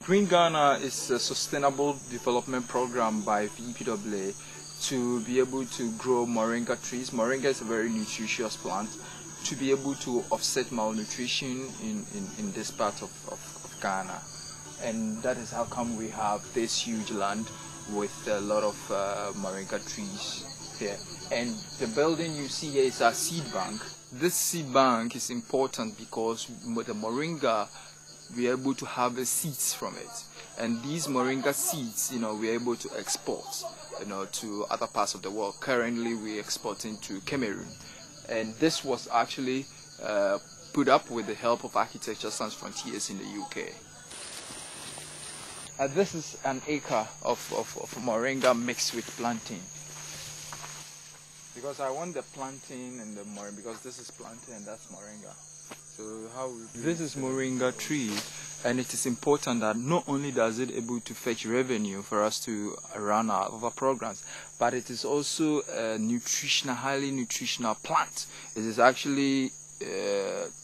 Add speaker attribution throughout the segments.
Speaker 1: Green Ghana is a sustainable development program by VPWA to be able to grow moringa trees. Moringa is a very nutritious plant to be able to offset malnutrition in this part of Ghana. And that is how come we have this huge land with a lot of moringa trees here. And the building you see here is our seed bank. This seed bank is important because the moringa, we are able to harvest seeds from it, and these moringa seeds, we are able to export, to other parts of the world. Currently, we are exporting to Cameroon, and this was actually put up with the help of Architecture Sans Frontiers in the UK. This is an acre of moringa mixed with plantain, because I want the plantain and the moringa, because this is plantain and that's moringa. So this is moringa tree, and it is important that not only does it able to fetch revenue for us to run our other programs, but it is also a highly nutritional plant. It is actually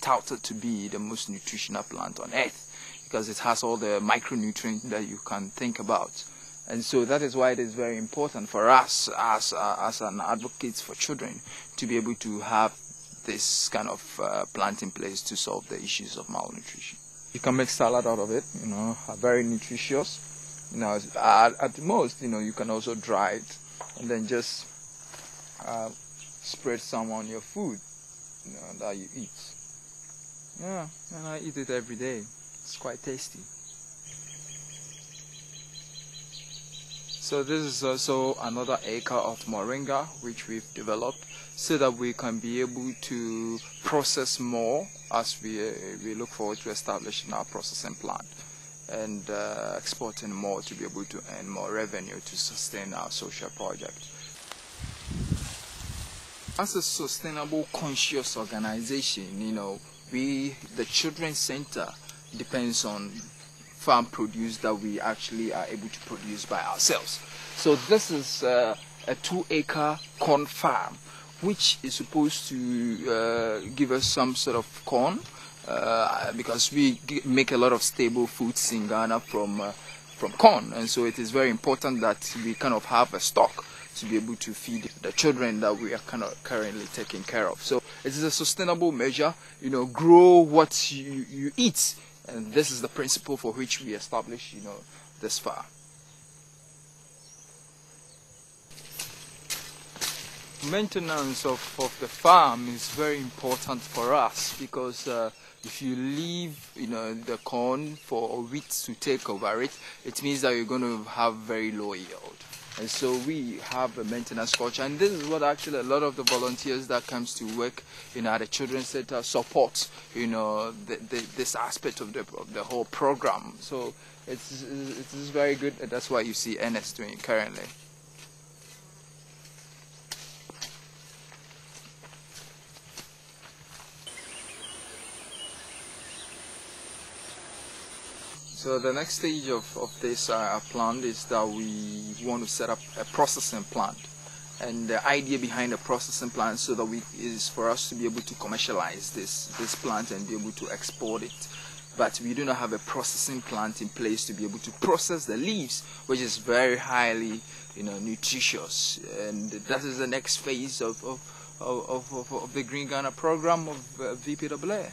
Speaker 1: touted to be the most nutritional plant on earth because it has all the micronutrients that you can think about. And so that is why it is very important for us as an advocate for children to be able to have this kind of plant in place to solve the issues of malnutrition. You can make salad out of it, very nutritious. At most, you can also dry it and then just spread some on your food, that you eat. Yeah, and I eat it every day. It's quite tasty. So this is also another acre of moringa which we've developed so that we can be able to process more as we look forward to establishing our processing plant and exporting more to be able to earn more revenue to sustain our social project. As a sustainable conscious organization, the Children's Center depends on farm produce that we actually are able to produce by ourselves. So this is a 2-acre corn farm which is supposed to give us some sort of corn because we make a lot of stable foods in Ghana from corn, and so it is very important that we kind of have a stock to be able to feed the children that we are kind of currently taking care of. So it is a sustainable measure, grow what you eat. And this is the principle for which we established, this farm. Maintenance of the farm is very important for us because if you leave, the corn for weeds to take over it, it means that you're going to have very low yield. And so we have a maintenance culture, and this is what actually a lot of the volunteers that comes to work at the Children's Center support, this aspect of the whole program. So it's very good, and that's why you see NS doing it currently. So the next stage of this plant is that we want to set up a processing plant, and the idea behind the processing plant is for us to be able to commercialize this plant and be able to export it. But we do not have a processing plant in place to be able to process the leaves, which is very highly nutritious, and that is the next phase of the Green Ghana program of VPWA.